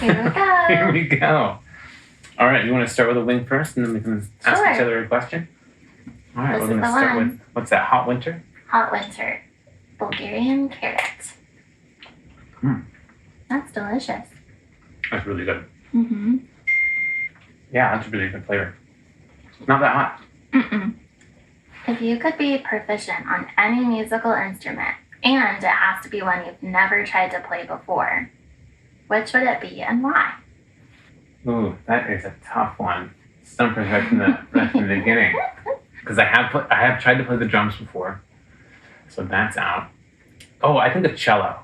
Here we go. Here we go. All right, you want to start with a wing first, and then we can ask each other a question? All right, This we're going to start with, what's that, hot winter? Hot winter. Bulgarian carrot. That's delicious. That's really good. Mm-hmm. Yeah, that's a really good flavor. Not that hot. Mm-mm. If you could be proficient on any musical instrument, and it has to be one you've never tried to play before, which would it be and why? Ooh, that is a tough one. Stumpers right from the beginning. Because I have tried to play the drums before, so that's out. Oh, I think the cello.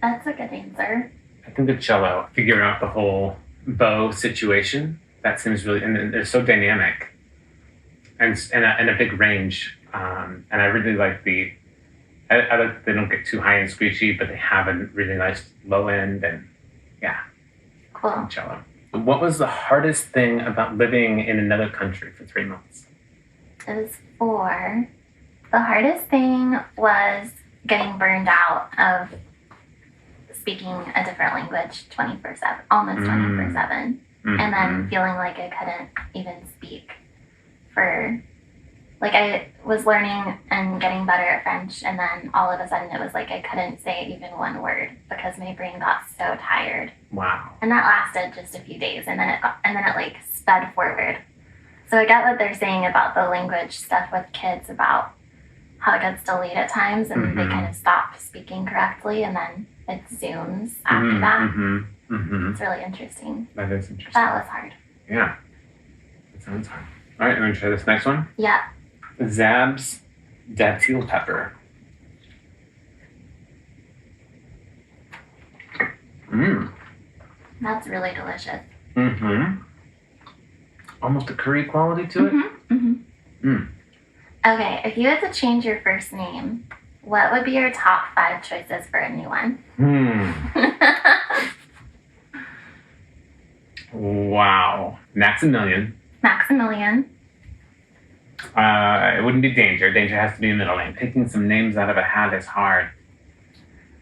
That's a good answer. I think the cello. Figuring out the whole bow situation. That seems really, and they're so dynamic, and a big range. And I really like I like they don't get too high and screechy, but they have a really nice low end, and yeah. Cool. Cello. What was the hardest thing about living in another country for 3 months? It was 4. The hardest thing was getting burned out of speaking a different language 24/7, almost 24/7, Mm-hmm. and then feeling like I couldn't even speak I was learning and getting better at French, and then all of a sudden it was like I couldn't say even one word because my brain got so tired. Wow. And that lasted just a few days, and then it like sped forward. So I get what they're saying about the language stuff with kids about how it gets delayed at times, and they kind of stop speaking correctly, and then it zooms after that. It's really interesting. That is interesting. That was hard. Yeah. That sounds hard. All right, I'm going to try this next one. Yeah. Zab's datil pepper. That's really delicious. Almost a curry quality to it. Okay, if you had to change your first name, what would be your top 5 choices for a new one? Wow. Maximilian. Maximilian. It wouldn't be Danger. Danger has to be a middle name. Picking some names out of a hat is hard.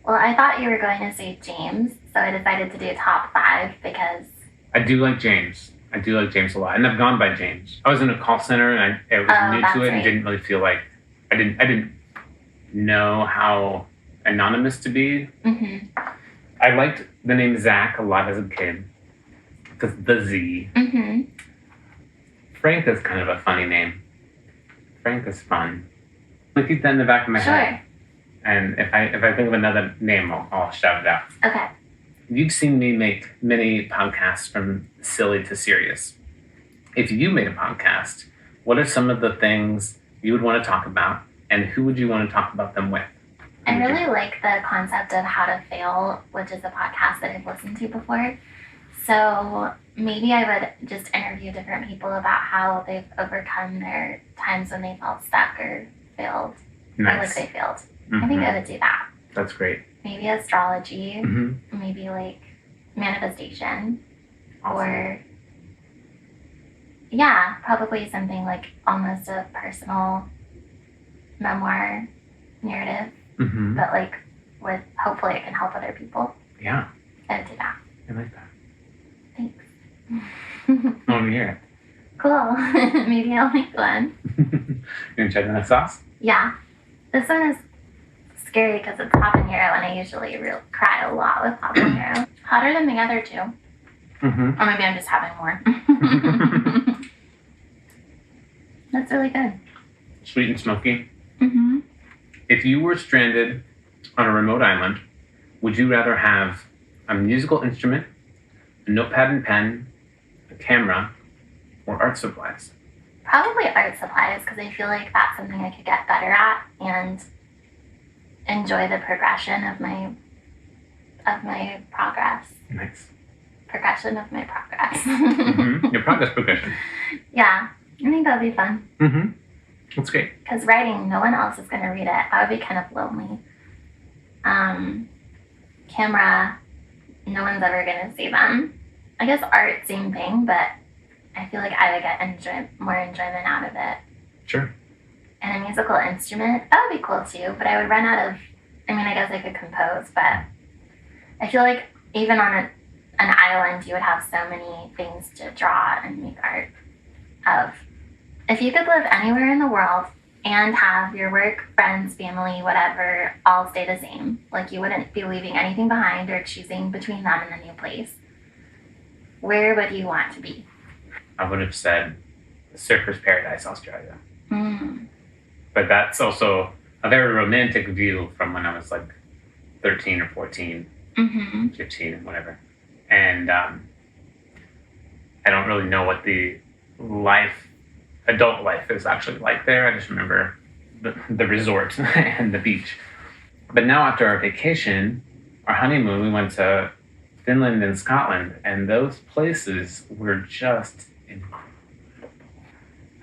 Well, I thought you were going to say James, so I decided to do top 5 because... I do like James. I do like James a lot. And I've gone by James. I was in a call center and I was new to it and didn't really feel like... I didn't know how anonymous to be. I liked the name Zach a lot as a kid. Because the Z. Frank is kind of a funny name. Frank is fun. I'll keep that in the back of my head. And if I think of another name, I'll shout it out. Okay. You've seen me make many podcasts from silly to serious. If you made a podcast, what are some of the things you would want to talk about, and who would you want to talk about them with? I really like the concept of How to Fail, which is a podcast that I've listened to before. So maybe I would just interview different people about how they've overcome their times when they felt stuck or failed. Nice. Or like they failed. I think I would do that. That's great. Maybe astrology, maybe like manifestation, or probably something like almost a personal memoir narrative, but like with hopefully it can help other people. Yeah. I would do that. I like that. Thanks. I want to hear Cool. Maybe I'll make one. it. You want to try the next sauce? Yeah. This one is scary because it's habanero, and I usually cry a lot with habanero. Hotter than the other 2. Or maybe I'm just having more. That's really good. Sweet and smoky. If you were stranded on a remote island, would you rather have a musical instrument, a notepad and pen, a camera, or art supplies? Probably art supplies, because I feel like that's something I could get better at and enjoy the progression of my progress. Nice. Progression of my progress. Your progress progression. Yeah, I think that would be fun. That's great. Because writing, no one else is going to read it. That would be kind of lonely. Camera, no one's ever going to see them. I guess art, same thing, but I feel like I would get more enjoyment out of it. Sure. And a musical instrument, that would be cool too, but I would run out of, I guess I could compose, but I feel like even on an island, you would have so many things to draw and make art of. If you could live anywhere in the world and have your work, friends, family, whatever, all stay the same, like you wouldn't be leaving anything behind or choosing between them and the new place, where would you want to be? I would have said Surfer's Paradise, Australia. Mm. But that's also a very romantic view from when I was like 13 or 14, 15, whatever. And I don't really know what the adult life is actually like there. I just remember the resort and the beach. But now after our vacation, our honeymoon, we went to Finland and Scotland, and those places were just incredible.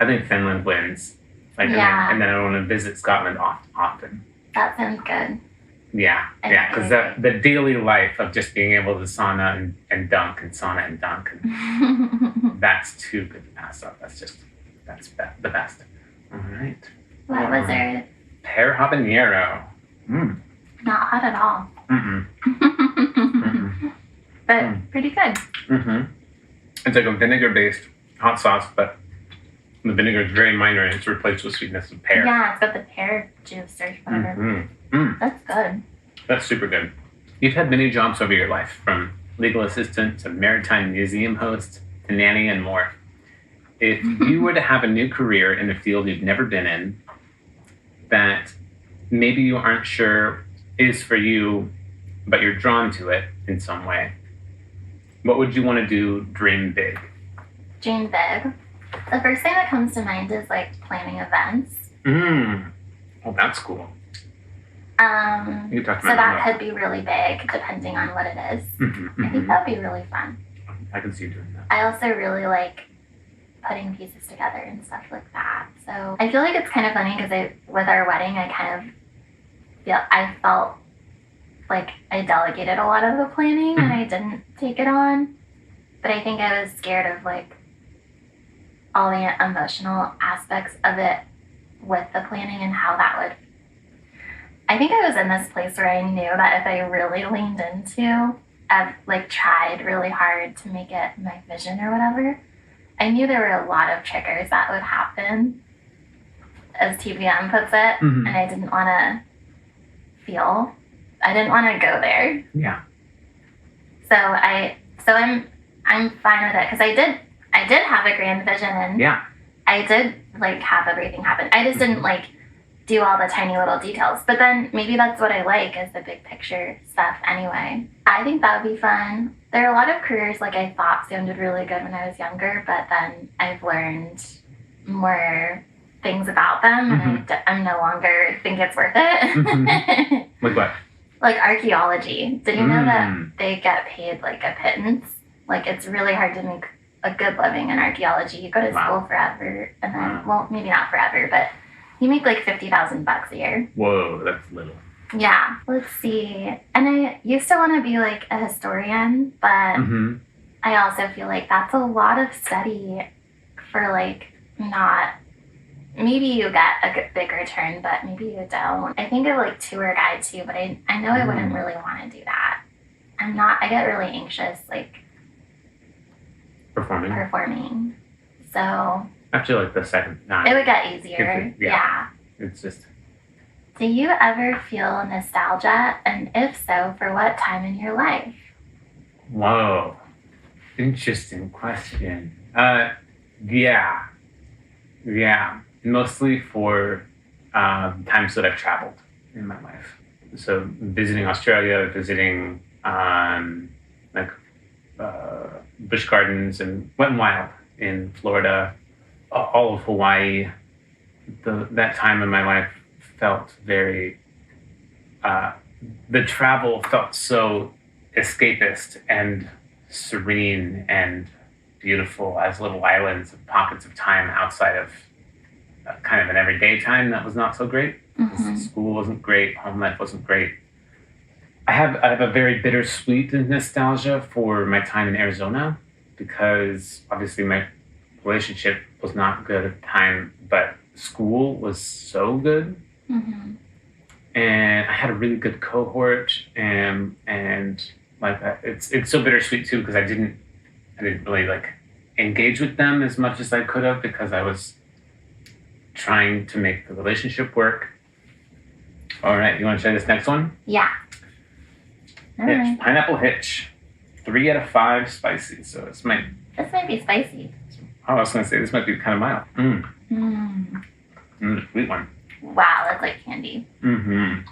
I think Finland wins. And then I want to visit Scotland often. That sounds good. Yeah, because the daily life of just being able to sauna and dunk and sauna and dunk, that's too good to pass up. That's the best. All right. What was it? Pear habanero. Not hot at all. But pretty good. It's like a vinegar-based hot sauce, but the vinegar is very minor and it's replaced with sweetness of pear. Yeah, it's got the pear juice or whatever. That's good. That's super good. You've had many jobs over your life, from legal assistant to maritime museum host to nanny and more. If you were to have a new career in a field you've never been in, that maybe you aren't sure is for you, but you're drawn to it in some way, what would you want to do? Dream big. Dream big. The first thing that comes to mind is like planning events. Oh, that's cool. So that could be really big depending on what it is. I think that would be really fun. I can see you doing that. I also really like putting pieces together and stuff like that. So I feel like it's kind of funny because with our wedding, I felt like I delegated a lot of the planning and I didn't take it on. But I think I was scared of like all the emotional aspects of it with the planning and how that would. I think I was in this place where I knew that if I really leaned into, I've like tried really hard to make it my vision or whatever, I knew there were a lot of triggers that would happen, as TVM puts it, and I didn't want to go there. Yeah. So I'm fine with it because I did have a grand vision and I did like have everything happen. I just didn't like do all the tiny little details. But then maybe that's what I like is the big picture stuff anyway. I think that would be fun. There are a lot of careers like I thought sounded really good when I was younger, but then I've learned more things about them and I'm no longer think it's worth it. Like what? Like archaeology. Did you know that they get paid like a pittance? Like it's really hard to make a good living in archaeology. You go to school forever and then, well, maybe not forever, but you make like $50,000 a year. Whoa, that's little. Yeah. Let's see. And I used to want to be like a historian, but I also feel like that's a lot of study for like not. Maybe you get a big return, but maybe you don't. I think of like tour guide too, but I know I wouldn't really want to do that. I get really anxious like performing. So after like the second it would get easier. Yeah. It's just. Do you ever feel nostalgia? And if so, for what time in your life? Whoa. Interesting question. Yeah. Mostly for times that I've traveled in my life. So visiting Australia, visiting busch gardens and Wet n Wild in Florida, all of Hawaii. That time in my life felt very. The travel felt so escapist and serene and beautiful as little islands of pockets of time outside of kind of an everyday time that was not so great. School wasn't great, home life wasn't great. I have a very bittersweet nostalgia for my time in Arizona because obviously my relationship was not good at the time, but school was so good. And I had a really good cohort and Like it's so bittersweet too because I didn't really like engage with them as much as I could have because I was trying to make the relationship work. All right, you want to try this next one? Yeah. All Hitch, right. pineapple hitch, 3 out of 5 spicy. So this might be spicy. I was gonna say this might be kind of mild. Sweet one. Wow, that's like candy. Mm-hmm.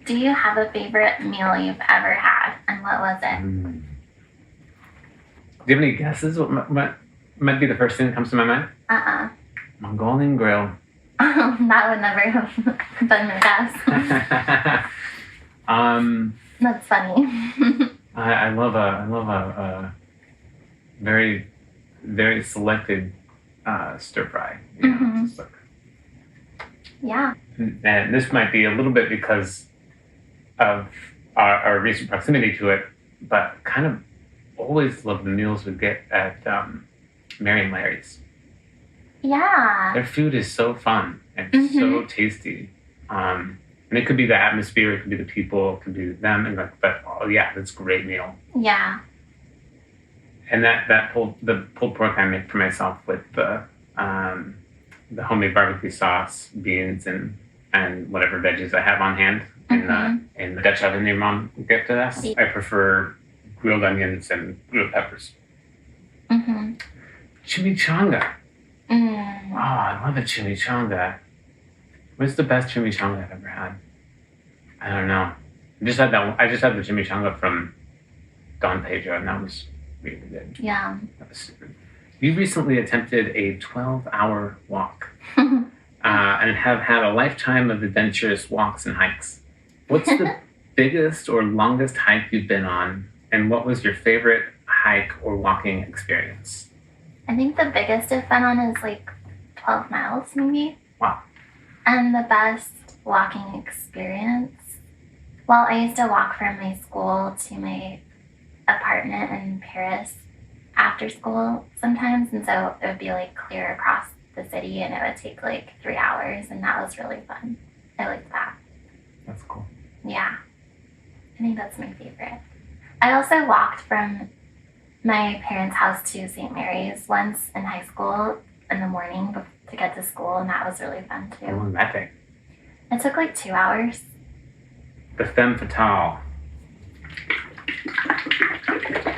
Do you have a favorite meal you've ever had, and what was it? Do you have any guesses? What might be the first thing that comes to my mind? Mongolian grill. That would never have been my guess. That's funny. I love a very, very selected stir fry. You know, just like, yeah. and this might be a little bit because of our recent proximity to it, but kind of always love the meals we get at Mary and Larry's. Yeah. Their food is so fun and so tasty. And it could be the atmosphere, it could be the people, it could be them, and but that's a great meal. Yeah. And the pulled pork I make for myself with the homemade barbecue sauce, beans, and whatever veggies I have on hand in the Dutch oven your mom gifted us. I prefer grilled onions and grilled peppers. Chimichanga. Oh, I love a chimichanga. What's the best chimichanga I've ever had? I don't know. I just had the chimichanga from Don Pedro, and that was really good. Yeah. That was super. You recently attempted a 12-hour walk and have had a lifetime of adventurous walks and hikes. What's the biggest or longest hike you've been on, and what was your favorite hike or walking experience? I think the biggest I've been on is like 12 miles, maybe. Wow. And the best walking experience, well, I used to walk from my school to my apartment in Paris after school sometimes, and so it would be like clear across the city, and it would take like 3 hours, and that was really fun. I liked that. That's cool. Yeah. I think that's my favorite. I also walked from my parents' house to St. Mary's once in high school in the morning to get to school, and that was really fun too. How long did that take? It took like 2 hours. The femme fatale.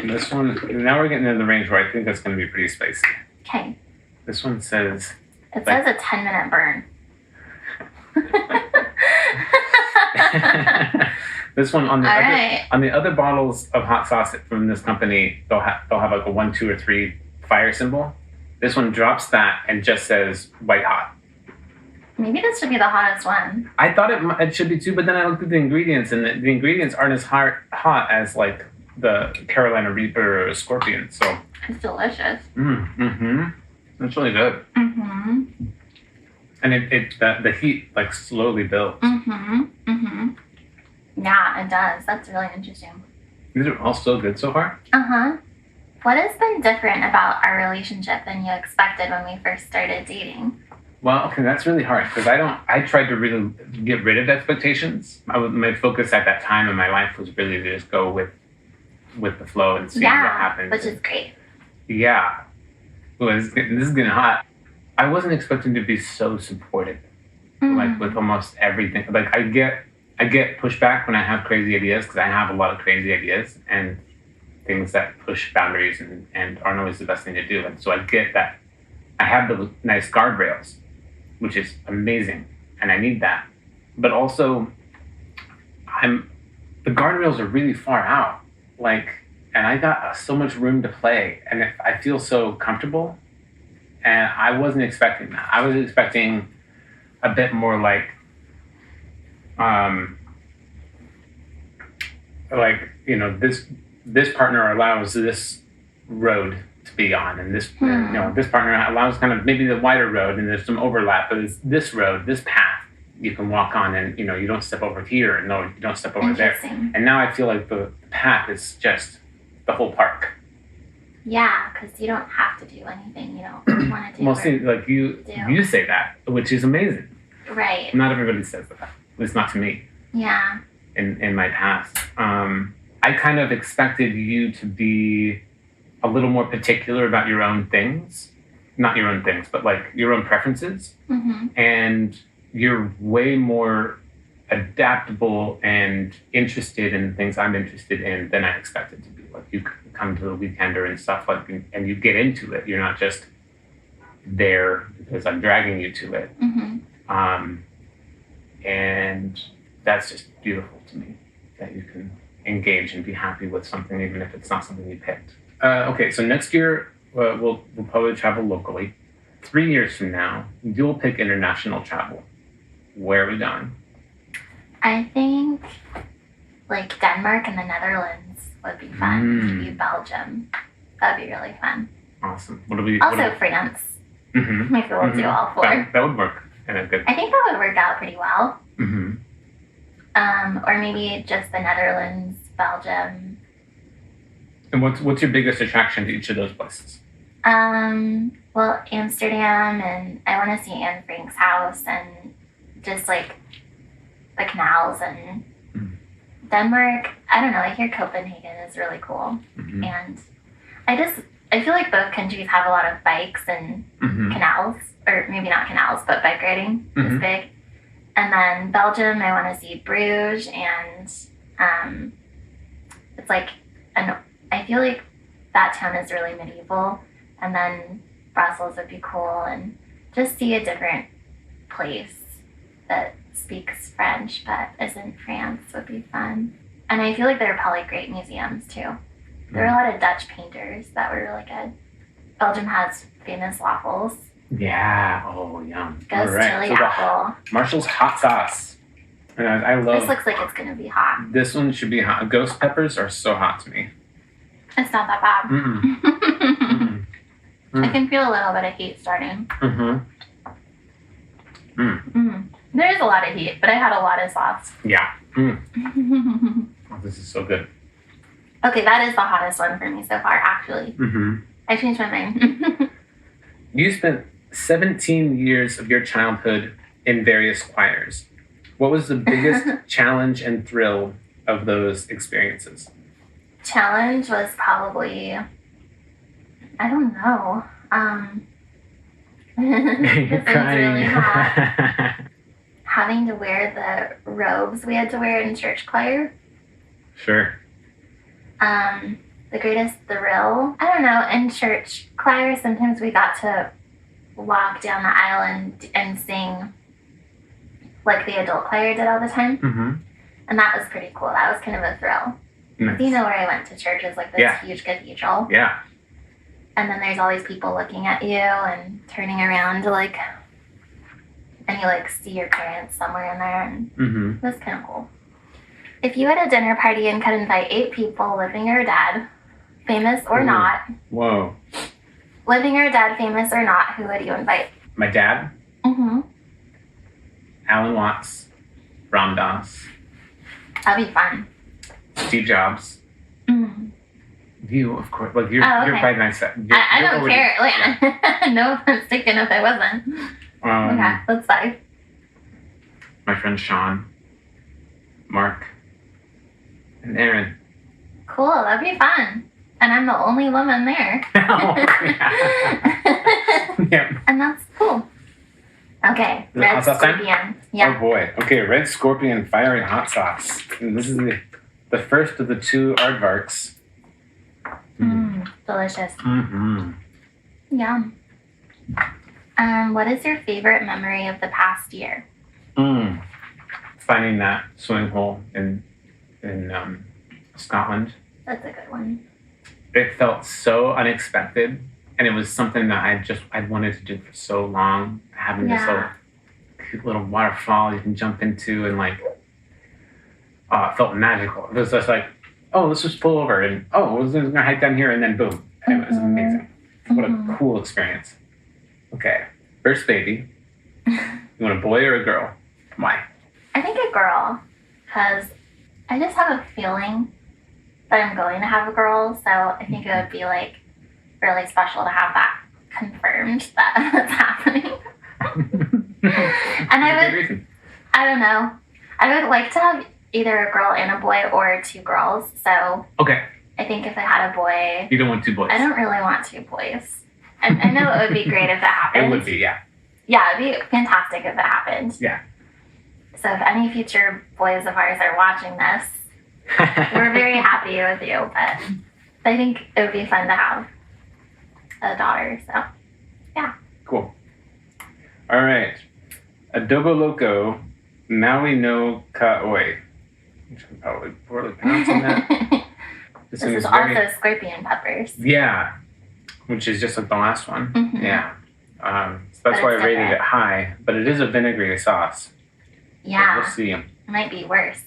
This one, now we're getting into the range where I think that's going to be pretty spicy. Okay. This one says... It says a 10-minute burn. This one on the other bottles of hot sauce from this company, they'll have like a 1, 2, or 3 fire symbol. This one drops that and just says white hot. Maybe this should be the hottest one. I thought it should be too, but then I looked at the ingredients, and the ingredients aren't as hot as like the Carolina Reaper or Scorpion. So it's delicious. It's really good. And the heat like slowly builds. Yeah, it does. That's really interesting. These are all so good so far. What has been different about our relationship than you expected when we first started dating? Well, okay, that's really hard because I tried to really get rid of expectations. My focus at that time in my life was really to just go with the flow and see what happens. Which is great. Yeah. Well, this is getting hot. I wasn't expecting to be so supportive, like with almost everything. Like I get pushback when I have crazy ideas because I have a lot of crazy ideas and things that push boundaries and aren't always the best thing to do. And so I get that. I have the nice guardrails, which is amazing, and I need that. But also, the guardrails are really far out, and I got so much room to play, and I feel so comfortable. And I wasn't expecting that. I was expecting a bit more this partner allows this road to be on, and this this partner allows kind of maybe the wider road, and there's some overlap, but it's this road, this path you can walk on, and you don't step over here, and no, you don't step over there. And now I feel like the path is just the whole park. Yeah, because you don't have to do anything you don't want to do. Well, see, like you say that, which is amazing. Right. Not everybody says that. At least not to me. Yeah. In my past, I kind of expected you to be a little more particular about your own things. Not your own things, but like your own preferences. Mm-hmm. And you're way more adaptable and interested in things I'm interested in than I expected to be. Like you come to the Weekender and stuff like, and you get into it. You're not just there because I'm dragging you to it. Mm-hmm. And that's just beautiful to me, that you can engage and be happy with something even if it's not something you picked. Okay, so next year we'll probably travel locally. 3 years from now, you'll pick international travel. Where are we going? I think like Denmark and the Netherlands would be fun. Maybe Belgium. That'd be really fun. Awesome. France. Mm-hmm. Maybe we'll do all 4. That would work. And a good. I think that would work out pretty well. Mm-hmm. Or maybe just the Netherlands, Belgium. And what's your biggest attraction to each of those places? Well, Amsterdam, and I want to see Anne Frank's house, and just like the canals, and Denmark. I don't know. I hear Copenhagen is really cool, and I feel like both countries have a lot of bikes and canals, or maybe not canals, but bike riding is big. And then Belgium, I want to see Bruges, and it's like I feel like that town is really medieval, and then Brussels would be cool, and just see a different place that speaks French but isn't France would be fun. And I feel like there are probably great museums too. There are a lot of Dutch painters that were really good. Belgium has famous waffles. Yeah. Oh, yum. Ghost chili apple. Marshall's hot sauce. And I love. This looks like it's gonna be hot. This one should be hot. Ghost peppers are so hot to me. It's not that bad. Mm-mm. Mm-mm. I can feel a little bit of heat starting. There is a lot of heat, but I had a lot of sauce. Yeah. Oh, this is so good. Okay, that is the hottest one for me so far, actually. I changed my mind. You spent 17 years of your childhood in various choirs. What was the biggest challenge and thrill of those experiences? Challenge was probably, I don't know. You're crying. Really hot. Having to wear the robes we had to wear in church choir. Sure. The greatest thrill, I don't know, in church choir, sometimes we got to walk down the aisle and sing like the adult choir did all the time. And that was pretty cool. That was kind of a thrill. Nice. You know where I went to church is like this huge cathedral. Yeah. And then there's all these people looking at you and turning around to like, and you like see your parents somewhere in there, and it was kind of cool. If you had a dinner party and could invite 8 people, living or dead, famous or not. Whoa. Living or dead, famous or not, who would you invite? My dad. Alan Watts. Ram Dass. That'd be fun. Steve Jobs. You, of course. Like you're by my side. I don't care. Like, no offense taken if I wasn't. Okay, let's 5. My friend Sean, Mark, and Aaron. Cool, that'd be fun. And I'm the only woman there. Yep. And that's cool. Okay, red scorpion. Yeah. Oh boy. Okay, red scorpion fiery hot sauce. And this is the first of the 2 aardvarks. Delicious. Yum. What is your favorite memory of the past year? Finding that swimming hole in Scotland. That's a good one. It felt so unexpected, and it was something that I'd wanted to do for so long. Having this little waterfall you can jump into, and like, it felt magical. It was just like, oh, let's just pull over, and we're gonna hike down here, and then boom, and it was amazing. What a cool experience. Okay, first baby. You want a boy or a girl? Why? I think a girl, because I just have a feeling that I'm going to have a girl, so I think it would be like really special to have that confirmed that it's happening. And I don't know. I would like to have either a girl and a boy or 2 girls. So Okay. I think if I had a boy, You don't want 2 boys. I don't really want 2 boys. I know it would be great if it happened. It would be, yeah. Yeah, it'd be fantastic if it happened. Yeah. So if any future boys of ours are watching this, we're very happy with you. But I think it would be fun to have a daughter. So Cool. All right. Adobo Loco, Maui no Ka'oi. I'm probably poorly pronouncing that. This is also scorpion peppers. Yeah, which is just like the last one. Mhm. Yeah. So that's why I rated it high, but it is a vinegary sauce. Yeah. So we'll see. It might be worse.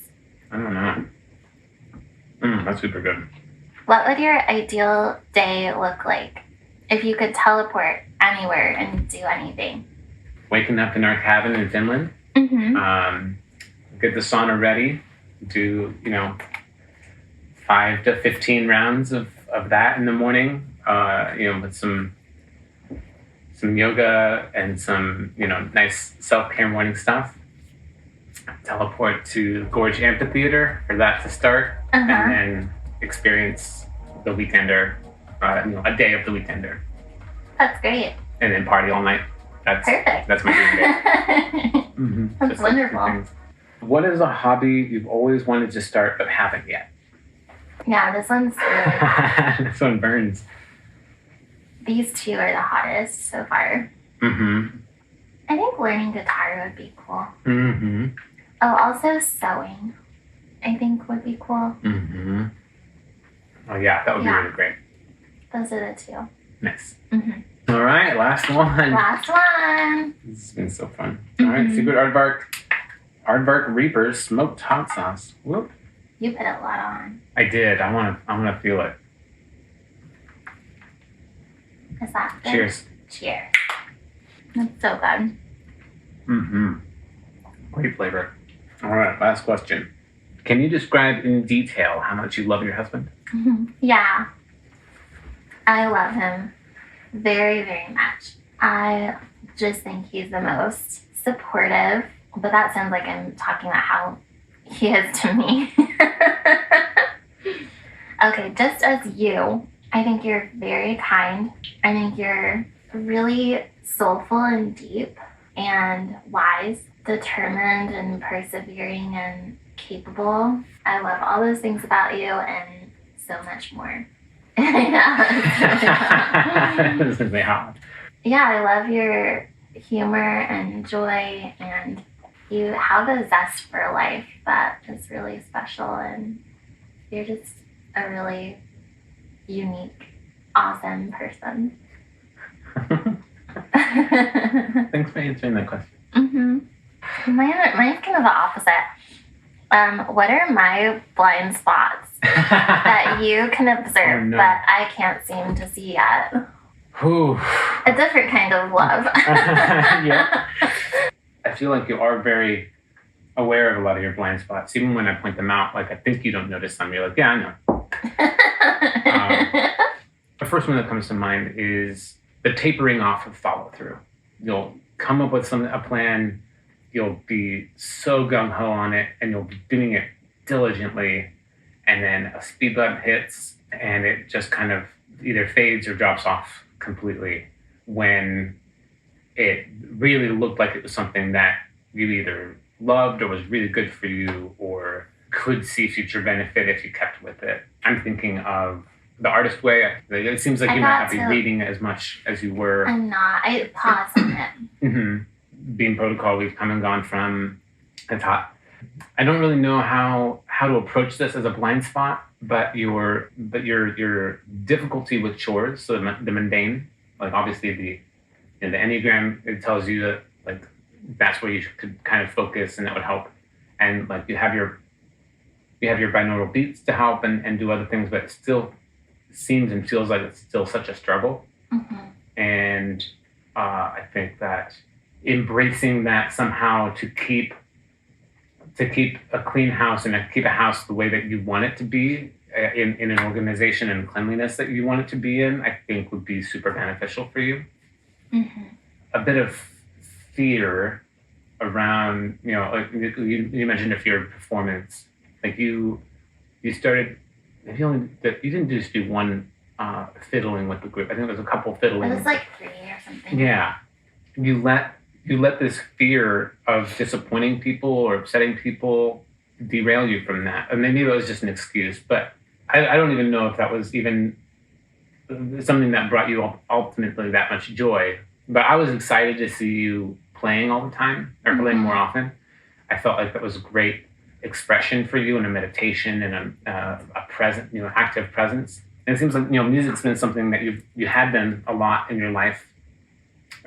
I don't know. That's super good. What would your ideal day look like if you could teleport anywhere and do anything? Waking up in our cabin in Finland. Mm-hmm. Get the sauna ready. Do 5 to 15 rounds of that in the morning. With some yoga and some nice self-care morning stuff. Teleport to Gorge Amphitheater for that to start, and then experience the Weekender, a day of the Weekender. That's great. And then party all night. That's perfect. That's my dream day. That's Just wonderful. What is a hobby you've always wanted to start but haven't yet? Yeah, this one's really This one burns. These 2 are the hottest so far. Mm-hmm. I think learning guitar would be cool. Mm-hmm. Oh, also sewing, I think would be cool. Mm-hmm. Oh yeah, that would be really great. Those are the 2. Nice. Mm-hmm. All right, last one. Last one. This has been so fun. All right, Secret Aardvark Reapers smoked hot sauce. Whoop. You put a lot on. I did. I wanna feel it. Is that good? Cheers. Cheers. That's so good. Mm-hmm. Great flavor. All right, last question. Can you describe in detail how much you love your husband? Yeah. I love him very, very much. I just think he's the most supportive, but that sounds like I'm talking about how he is to me. Okay, just as you, I think you're very kind. I think you're really soulful and deep and wise, determined and persevering and capable. I love all those things about you and so much more. This is hot. Yeah, I love your humor and joy, and you have a zest for life that is really special, and you're just a really unique, awesome person. Thanks for answering that question. Mine's kind of the opposite. What are my blind spots that you can observe but I can't seem to see yet? Whew. A different kind of love. Yeah. I feel like you are very aware of a lot of your blind spots. Even when I point them out, like I think you don't notice them. You're like, yeah, I know. The first one that comes to mind is the tapering off of follow through. You'll come up with a plan. You'll be so gung-ho on it, and you'll be doing it diligently, and then a speed bump hits, and it just kind of either fades or drops off completely when it really looked like it was something that you either loved or was really good for you or could see future benefit if you kept with it. I'm thinking of The Artist Way. It seems like you might not be reading as much as you were. I'm not. I paused on it. Being Protocol, we've come and gone from. It's hot. I don't really know how to approach this as a blind spot, but your difficulty with chores, so the mundane, like obviously the Enneagram, it tells you that like that's where you could kind of focus and that would help, and like you have your binaural beats to help and do other things, but it still seems and feels like it's still such a struggle. And I think that embracing that somehow to keep a clean house and keep a house the way that you want it to be in an organization and cleanliness that you want it to be in, I think would be super beneficial for you. A bit of fear around, like you mentioned a fear of performance Like you started. Maybe only that you didn't just do one fiddling with the group. I think it was a couple fiddling. It was like 3 or something. Yeah, you let this fear of disappointing people or upsetting people derail you from that. And maybe it was just an excuse, but I don't even know if that was even something that brought you ultimately that much joy. But I was excited to see you playing all the time or playing more often. I felt like that was a great expression for you and a meditation and a present, active presence. And it seems like, music's been something that you had done a lot in your life.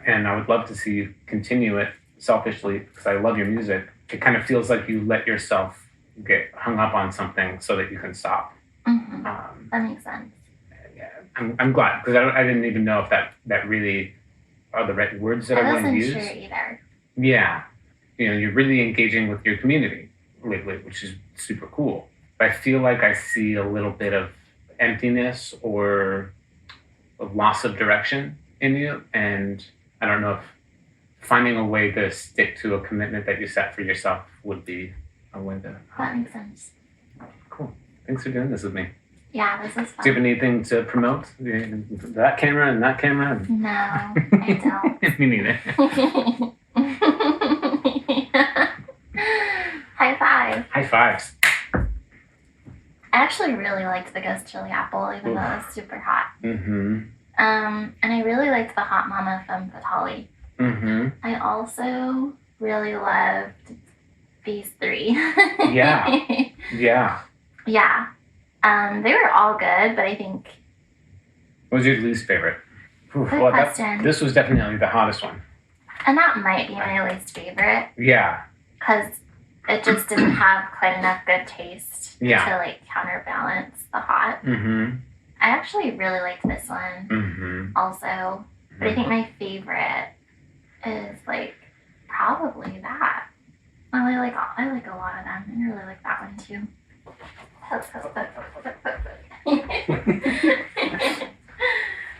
And I would love to see you continue it selfishly because I love your music. It kind of feels like you let yourself get hung up on something so that you can stop. That makes sense. Yeah, I'm glad because I didn't even know if that really are the right words that I want to use. I wasn't sure either. Yeah, you're really engaging with your community lately, which is super cool. But I feel like I see a little bit of emptiness or a loss of direction in you, and I don't know if finding a way to stick to a commitment that you set for yourself would be a way to. That makes sense. Cool. Thanks for doing this with me. Yeah, this is fun. Do you have anything to promote? That camera and that camera? No, I don't. Me neither. High five. High fives. I actually really liked the Ghost Chili Apple, even though it was super hot. And I really liked the Hot Mama from Fatali. I also really loved these 3. Yeah. They were all good, but I think. What was your least favorite? Good question. This was definitely the hottest one. And that might be my least favorite. Yeah. Because it just didn't have quite enough good taste to counterbalance the hot. I actually really liked this one also. But I think my favorite is probably that. I like a lot of them. I really like that one too.